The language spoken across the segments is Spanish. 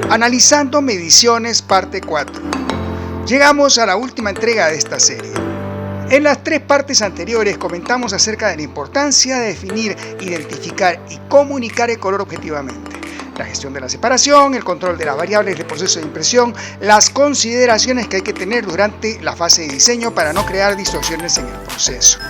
Analizando mediciones parte 4. Llegamos a la última entrega de esta serie. En las 3 partes anteriores comentamos acerca de la importancia de definir, identificar y comunicar el color objetivamente. La gestión de la separación, el control de las variables del proceso de impresión, las consideraciones que hay que tener durante la fase de diseño para no crear distorsiones en el proceso.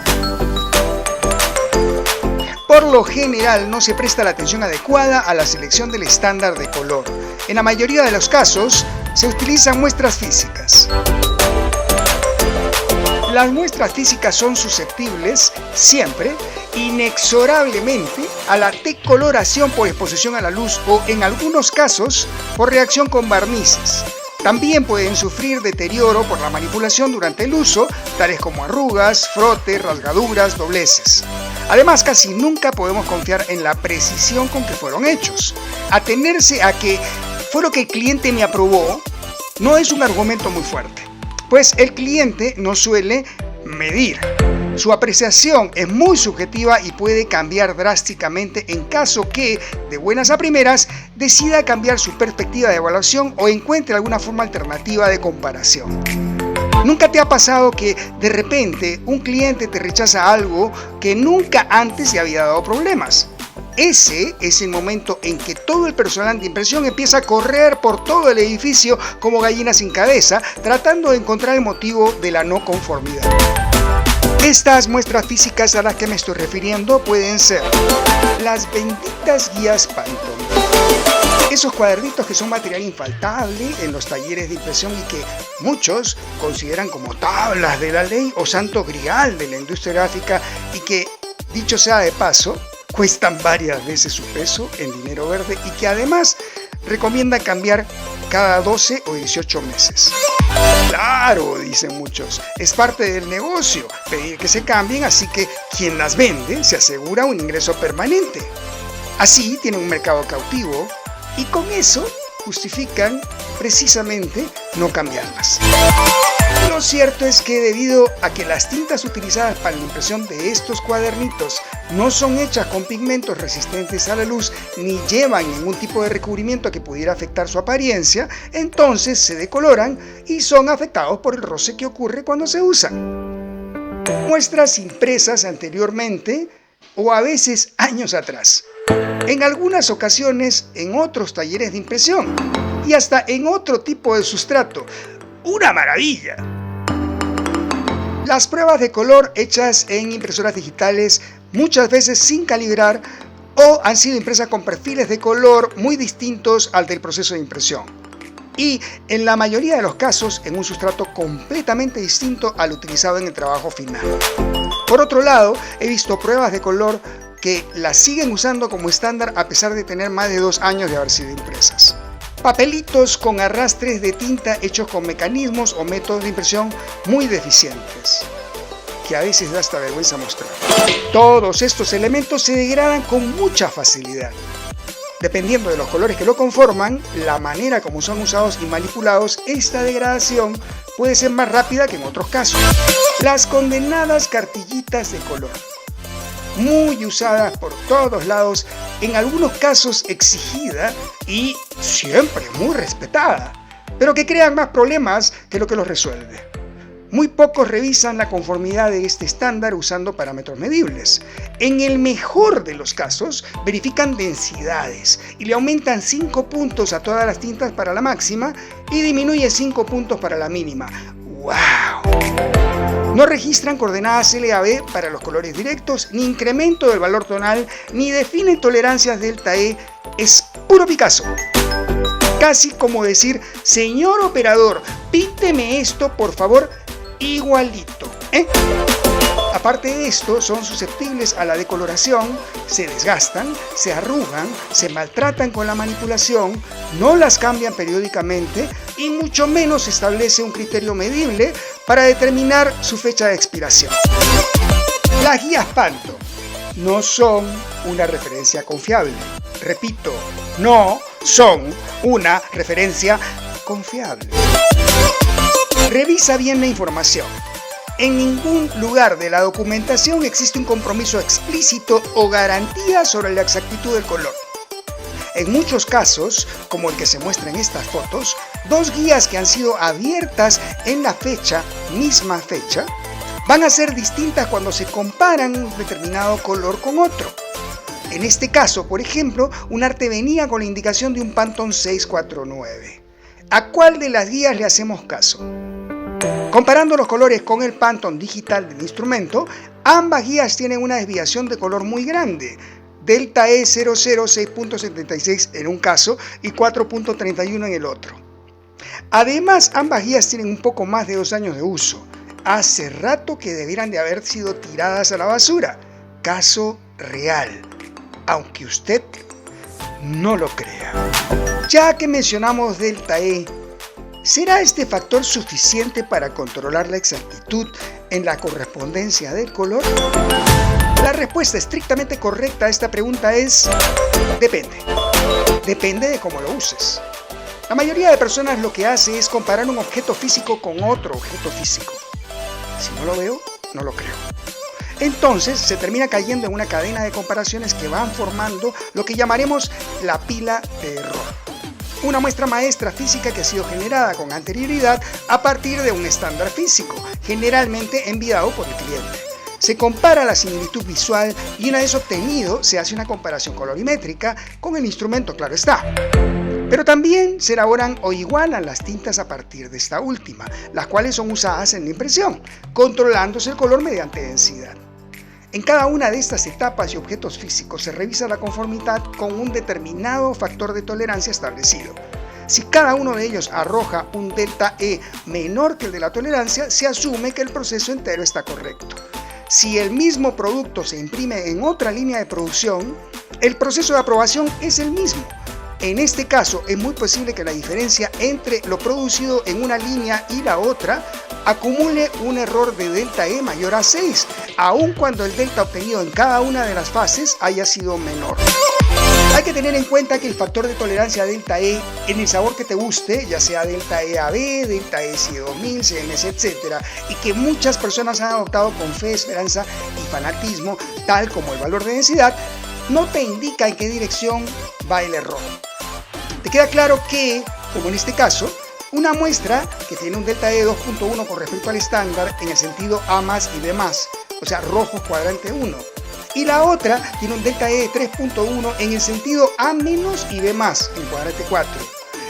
Por lo general no se presta la atención adecuada a la selección del estándar de color. En la mayoría de los casos se utilizan muestras físicas. Las muestras físicas son susceptibles, siempre, inexorablemente, a la decoloración por exposición a la luz o, en algunos casos, por reacción con barnices. También pueden sufrir deterioro por la manipulación durante el uso, tales como arrugas, frote, rasgaduras, dobleces. Además, casi nunca podemos confiar en la precisión con que fueron hechos. Atenerse a que fue lo que el cliente me aprobó no es un argumento muy fuerte, pues el cliente no suele medir. Su apreciación es muy subjetiva y puede cambiar drásticamente en caso que, de buenas a primeras, decida cambiar su perspectiva de evaluación o encuentre alguna forma alternativa de comparación. ¿Nunca te ha pasado que de repente un cliente te rechaza algo que nunca antes le había dado problemas? Ese es el momento en que todo el personal de impresión empieza a correr por todo el edificio como gallina sin cabeza, tratando de encontrar el motivo de la no conformidad. Estas muestras físicas a las que me estoy refiriendo pueden ser las benditas guías Pantone. Esos cuadernitos que son material infaltable en los talleres de impresión y que muchos consideran como tablas de la ley o santo grial de la industria gráfica y que, dicho sea de paso, cuestan varias veces su peso en dinero verde y que además recomiendan cambiar cada 12 o 18 meses. Claro, dicen muchos, es parte del negocio pedir que se cambien, así que quien las vende se asegura un ingreso permanente. Así tienen un mercado cautivo y con eso justifican precisamente no cambiarlas. Lo cierto es que debido a que las tintas utilizadas para la impresión de estos cuadernitos no son hechas con pigmentos resistentes a la luz ni llevan ningún tipo de recubrimiento que pudiera afectar su apariencia, entonces se decoloran y son afectados por el roce que ocurre cuando se usan. Muestras impresas anteriormente o a veces años atrás. En algunas ocasiones en otros talleres de impresión y hasta en otro tipo de sustrato. ¡Una maravilla! Las pruebas de color hechas en impresoras digitales, muchas veces sin calibrar, o han sido impresas con perfiles de color muy distintos al del proceso de impresión. Y en la mayoría de los casos en un sustrato completamente distinto al utilizado en el trabajo final. Por otro lado, he visto pruebas de color que las siguen usando como estándar a pesar de tener más de 2 años de haber sido impresas. Papelitos con arrastres de tinta hechos con mecanismos o métodos de impresión muy deficientes, que a veces da hasta vergüenza mostrar. Todos estos elementos se degradan con mucha facilidad. Dependiendo de los colores que lo conforman, la manera como son usados y manipulados, esta degradación puede ser más rápida que en otros casos. Las condenadas cartillitas de color, muy usadas por todos lados, en algunos casos exigida y siempre muy respetada, pero que crean más problemas que lo que los resuelve. Muy pocos revisan la conformidad de este estándar usando parámetros medibles. En el mejor de los casos, verifican densidades y le aumentan 5 puntos a todas las tintas para la máxima y disminuye 5 puntos para la mínima. ¡Wow! No registran coordenadas LAB para los colores directos, ni incremento del valor tonal, ni definen tolerancias delta E. Es puro Picasso. Casi como decir, señor operador, pínteme esto por favor igualito. Aparte de esto, son susceptibles a la decoloración, se desgastan, se arrugan, se maltratan con la manipulación, no las cambian periódicamente y mucho menos establece un criterio medible para determinar su fecha de expiración. Las guías Pantone no son una referencia confiable. Repito, no son una referencia confiable. Revisa bien la información. En ningún lugar de la documentación existe un compromiso explícito o garantía sobre la exactitud del color. En muchos casos, como el que se muestra en estas fotos, dos guías que han sido abiertas en la misma fecha, van a ser distintas cuando se comparan un determinado color con otro. En este caso, por ejemplo, un arte venía con la indicación de un Pantone 649. ¿A cuál de las guías le hacemos caso? Comparando los colores con el Pantone digital del instrumento, ambas guías tienen una desviación de color muy grande, delta E 006.76 en un caso y 4.31 en el otro. Además, ambas guías tienen un poco más de 2 años de uso. Hace rato que debieran de haber sido tiradas a la basura. Caso real, aunque usted no lo crea. Ya que mencionamos delta E, ¿será este factor suficiente para controlar la exactitud en la correspondencia del color? La respuesta estrictamente correcta a esta pregunta es: depende. Depende de cómo lo uses. La mayoría de personas lo que hace es comparar un objeto físico con otro objeto físico. Si no lo veo, no lo creo. Entonces se termina cayendo en una cadena de comparaciones que van formando lo que llamaremos la pila de error. Una muestra maestra física que ha sido generada con anterioridad a partir de un estándar físico, generalmente enviado por el cliente. Se compara la similitud visual y una vez obtenido se hace una comparación colorimétrica con el instrumento, claro está. Pero también se elaboran o igualan las tintas a partir de esta última, las cuales son usadas en la impresión, controlándose el color mediante densidad. En cada una de estas etapas y objetos físicos se revisa la conformidad con un determinado factor de tolerancia establecido. Si cada uno de ellos arroja un delta E menor que el de la tolerancia, se asume que el proceso entero está correcto. Si el mismo producto se imprime en otra línea de producción, el proceso de aprobación es el mismo. En este caso, es muy posible que la diferencia entre lo producido en una línea y la otra acumule un error de delta E mayor a 6, aun cuando el delta obtenido en cada una de las fases haya sido menor. Hay que tener en cuenta que el factor de tolerancia delta E en el sabor que te guste, ya sea delta E AB, delta E 2000, CMS, etc., y que muchas personas han adoptado con fe, esperanza y fanatismo, tal como el valor de densidad, no te indica en qué dirección va el error. Te queda claro que, como en este caso, una muestra que tiene un delta E 2.1 con respecto al estándar en el sentido A más y B más, o sea, rojo cuadrante 1, y la otra tiene un delta E 3.1 en el sentido A menos y B más en cuadrante 4.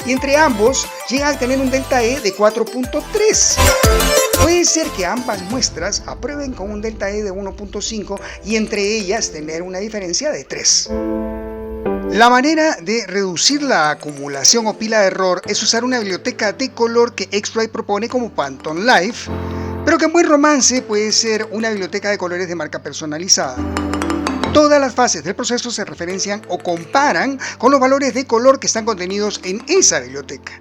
Y entre ambos llegan a tener un delta E de 4.3. Puede ser que ambas muestras aprueben con un delta E de 1.5 y entre ellas tener una diferencia de 3. La manera de reducir la acumulación o pila de error es usar una biblioteca de color que X-Rite propone como Pantone Life, pero que en buen romance puede ser una biblioteca de colores de marca personalizada. Todas las fases del proceso se referencian o comparan con los valores de color que están contenidos en esa biblioteca.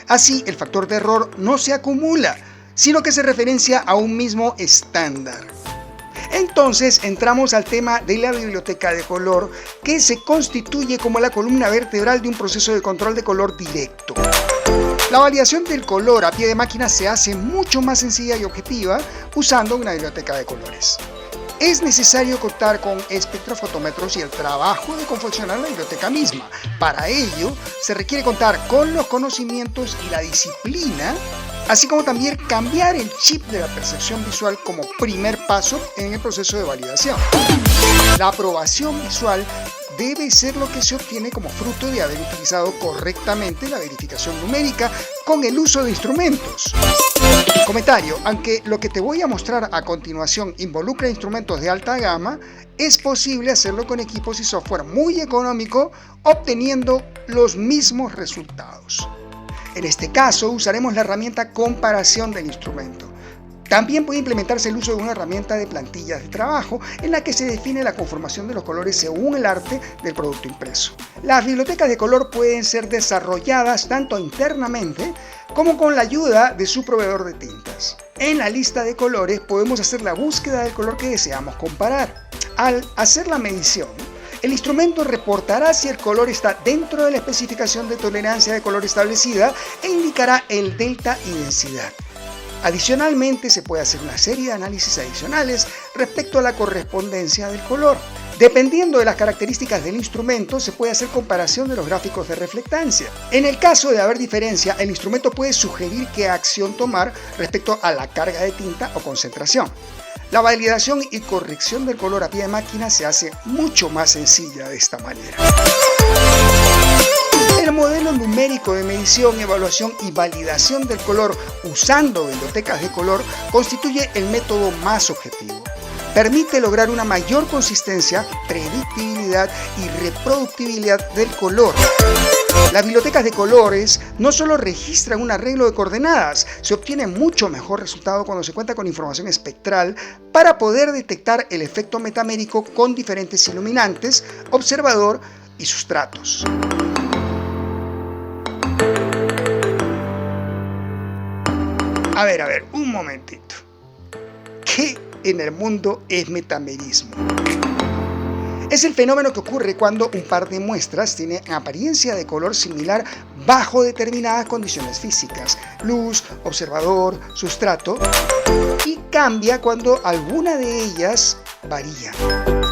Así, el factor de error no se acumula, sino que se referencia a un mismo estándar. Entonces entramos al tema de la biblioteca de color, que se constituye como la columna vertebral de un proceso de control de color directo. La validación del color a pie de máquina se hace mucho más sencilla y objetiva usando una biblioteca de colores. Es necesario contar con espectrofotómetros y el trabajo de confeccionar la biblioteca misma. Para ello, se requiere contar con los conocimientos y la disciplina, así como también cambiar el chip de la percepción visual como primer paso en el proceso de validación. La aprobación visual debe ser lo que se obtiene como fruto de haber utilizado correctamente la verificación numérica con el uso de instrumentos. Comentario: aunque lo que te voy a mostrar a continuación involucra instrumentos de alta gama, es posible hacerlo con equipos y software muy económico, obteniendo los mismos resultados. En este caso, usaremos la herramienta comparación del instrumento. También puede implementarse el uso de una herramienta de plantillas de trabajo en la que se define la conformación de los colores según el arte del producto impreso. Las bibliotecas de color pueden ser desarrolladas tanto internamente como con la ayuda de su proveedor de tintas. En la lista de colores podemos hacer la búsqueda del color que deseamos comparar. Al hacer la medición, el instrumento reportará si el color está dentro de la especificación de tolerancia de color establecida e indicará el delta y densidad. Adicionalmente, se puede hacer una serie de análisis adicionales respecto a la correspondencia del color. Dependiendo de las características del instrumento, se puede hacer comparación de los gráficos de reflectancia. En el caso de haber diferencia, el instrumento puede sugerir qué acción tomar respecto a la carga de tinta o concentración. La validación y corrección del color a pie de máquina se hace mucho más sencilla de esta manera. El modelo numérico de medición, evaluación y validación del color usando bibliotecas de color constituye el método más objetivo. Permite lograr una mayor consistencia, predictibilidad y reproductibilidad del color. Las bibliotecas de colores no solo registran un arreglo de coordenadas, se obtiene mucho mejor resultado cuando se cuenta con información espectral para poder detectar el efecto metamérico con diferentes iluminantes, observador y sustratos. A ver, un momentito. ¿Qué en el mundo es metamerismo? Es el fenómeno que ocurre cuando un par de muestras tiene apariencia de color similar bajo determinadas condiciones físicas, luz, observador, sustrato, y cambia cuando alguna de ellas varía.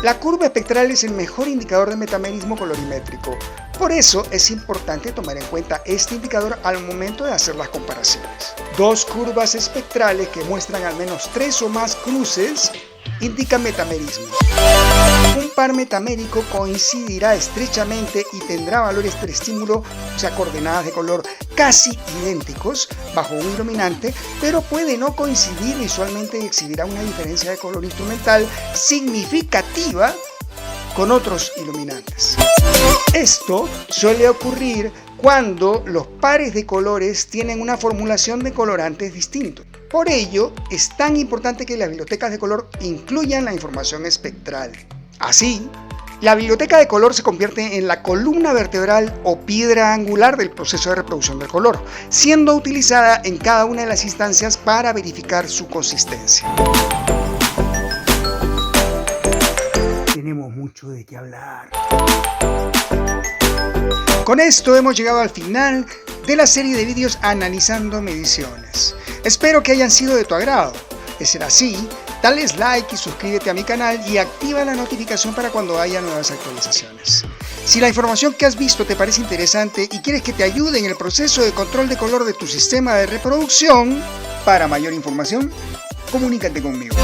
La curva espectral es el mejor indicador de metamerismo colorimétrico. Por eso es importante tomar en cuenta este indicador al momento de hacer las comparaciones. Dos curvas espectrales que muestran al menos 3 o más cruces indican metamerismo. Un par metamérico coincidirá estrechamente y tendrá valores de estímulo, o sea, coordenadas de color casi idénticos bajo un iluminante, pero puede no coincidir visualmente y exhibirá una diferencia de color instrumental significativa con otros iluminantes. Esto suele ocurrir cuando los pares de colores tienen una formulación de colorantes distintos. Por ello, es tan importante que las bibliotecas de color incluyan la información espectral. Así, la biblioteca de color se convierte en la columna vertebral o piedra angular del proceso de reproducción del color, siendo utilizada en cada una de las instancias para verificar su consistencia. Tenemos mucho de qué hablar. Con esto hemos llegado al final de la serie de vídeos analizando mediciones. Espero que hayan sido de tu agrado. De ser así, dales like y suscríbete a mi canal y activa la notificación para cuando haya nuevas actualizaciones. Si la información que has visto te parece interesante y quieres que te ayude en el proceso de control de color de tu sistema de reproducción, para mayor información, comunícate conmigo.